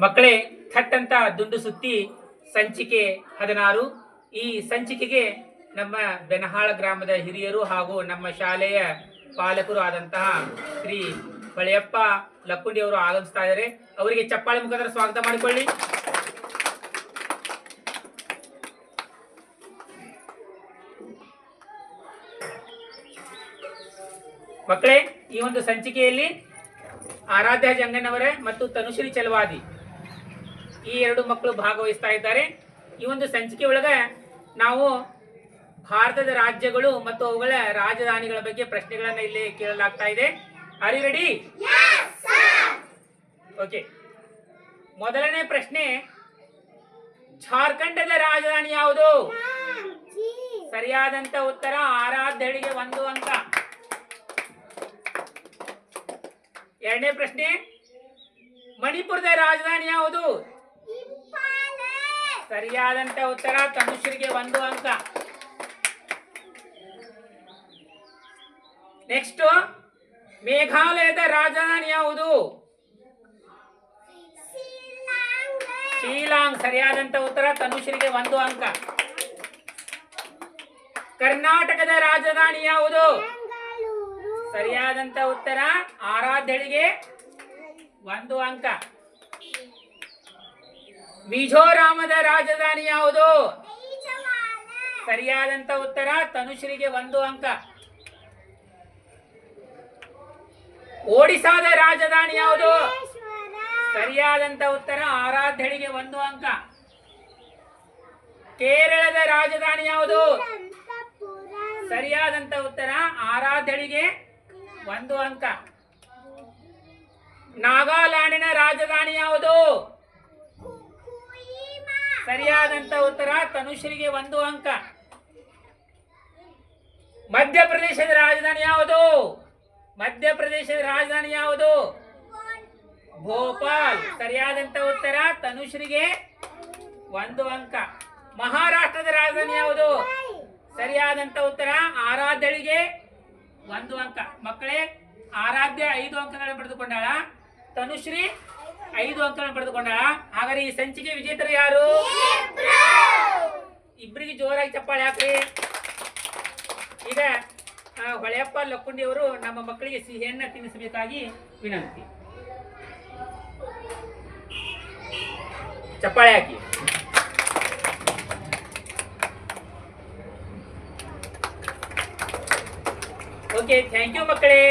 ಮಕ್ಕಳೇ, ಥಟ್ ಅಂತ ದುಂಡು ಸುತ್ತಿ ಸಂಚಿಕೆ 16. ಈ ಸಂಚಿಕೆಗೆ ನಮ್ಮ ಬೆನಹಾಳ ಗ್ರಾಮದ ಹಿರಿಯರು ಹಾಗೂ ನಮ್ಮ ಶಾಲೆಯ ಪಾಲಕರು ಆದಂತಹ ಶ್ರೀ ಹೊಳೆಯಪ್ಪ ಲಕ್ಕುಂಡಿ ಅವರು ಆಗಮಿಸ್ತಾ ಇದ್ದಾರೆ. ಅವರಿಗೆ ಚಪ್ಪಾಳೆ ಮುಖಾಂತರ ಸ್ವಾಗತ ಮಾಡಿಕೊಳ್ಳಿ. ಮಕ್ಕಳೇ, ಈ ಒಂದು ಸಂಚಿಕೆಯಲ್ಲಿ ಆರಾಧ್ಯ ಜಂಗಣ್ಣವರೇ ಮತ್ತು ತನುಶ್ರೀ ಚಲವಾದಿ ಈ ಎರಡು ಮಕ್ಕಳು ಭಾಗವಹಿಸ್ತಾ ಇದ್ದಾರೆ. ಈ ಒಂದು ಸಂಚಿಕೆ ಒಳಗೆ ನಾವು ಭಾರತದ ರಾಜ್ಯಗಳು ಮತ್ತು ಅವುಗಳ ರಾಜಧಾನಿಗಳ ಬಗ್ಗೆ ಪ್ರಶ್ನೆಗಳನ್ನು ಇಲ್ಲಿ ಕೇಳಲಾಗ್ತಾ ಇದೆ. Are you ready? ಓಕೆ. ಮೊದಲನೇ ಪ್ರಶ್ನೆ, ಜಾರ್ಖಂಡದ ರಾಜಧಾನಿ ಯಾವುದು? ಸರಿಯಾದಂತ ಉತ್ತರ. ಆರಾಧ್ಯಳಿಗೆ 1 ಅಂಕ. ಎರಡನೇ ಪ್ರಶ್ನೆ, ಮಣಿಪುರದ ರಾಜಧಾನಿ ಯಾವುದು? ಸರಿಯಾದಂತ ಉತ್ತರ. ತನುಶ್ರೀಗೆ 1 ಅಂಕ. ನೆಕ್ಸ್ಟ್, ಮೇಘಾಲಯದ ರಾಜಧಾನಿ ಯಾವುದು? ಶಿಲಾಂಗ್. ಸರಿಯಾದಂತ ಉತ್ತರ. ತನುಶ್ರೀಗೆ 1 ಅಂಕ. ಕರ್ನಾಟಕದ ರಾಜಧಾನಿ ಯಾವುದು? ಸರಿಯಾದಂತ ಉತ್ತರ. ಆರಾಧ್ಯಳಿಗೆ 1 ಅಂಕ. ಮಿಜೋರಾಮದ ರಾಜಧಾನಿ ಯಾವುದು? ಸರಿಯಾದಂತ ಉತ್ತರ. ತನುಶ್ರೀಗೆ 1 ಅಂಕ. ಒಡಿಶಾದ ರಾಜಧಾನಿ ಯಾವುದು? ಸರಿಯಾದಂತ ಉತ್ತರ. ಆರಾಧ್ಯಳಿಗೆ 1 ಅಂಕ. ಕೇರಳದ ರಾಜಧಾನಿ ಯಾವುದು? ಸರಿಯಾದಂತ ಉತ್ತರ. ಆರಾಧ್ಯಳಿಗೆ 1 ಅಂಕ. ನಾಗಾಲ್ಯಾಂಡಿನ ರಾಜಧಾನಿ ಯಾವುದು? ಸರಿಯಾದಂತ ಉತ್ತರ. ತನುಶ್ರೀಗೆ 1 ಅಂಕ. ಮಧ್ಯಪ್ರದೇಶದ ರಾಜಧಾನಿ ಯಾವುದು? ಮಧ್ಯಪ್ರದೇಶದ ರಾಜಧಾನಿ ಯಾವುದು? ಭೋಪಾಲ್. ಸರಿಯಾದಂತ ಉತ್ತರ. ತನುಶ್ರೀಗೆ 1 ಅಂಕ. ಮಹಾರಾಷ್ಟ್ರದ ರಾಜಧಾನಿ ಯಾವುದು? ಸರಿಯಾದಂತ ಉತ್ತರ. ಆರಾಧ್ಯಳಿಗೆ 1 ಅಂಕ. ಮಕ್ಕಳೇ, ಆರಾಧ್ಯ 5 ಅಂಕಗಳನ್ನು ಪಡೆದುಕೊಂಡಾಳ, ತನುಶ್ರೀ 5 ಅಂಕಗಳನ್ನು ಪಡೆದುಕೊಂಡಾಳ. ಹಾಗಾದ್ರೆ ಈ ಸಂಚಿಕೆ ವಿಜೇತರು ಯಾರು? ಇಬ್ಬರಿಗೆ ಜೋರಾಗಿ ಚಪ್ಪಾಳೆ ಹಾಕ್ರಿ. ಈಗ ಹೊಳೆಯಪ್ಪ ಲಕ್ಕುಂಡಿ ಅವರು ನಮ್ಮ ಮಕ್ಕಳಿಗೆ ಸಿಹಿಯನ್ನ ತಿನ್ನಿಸಬೇಕಾಗಿ ವಿನಂತಿ. ಚಪ್ಪಾಳೆ ಹಾಕಿ. ಓಕೆ, ಥ್ಯಾಂಕ್ ಯು ಮಕ್ಕಳೇ.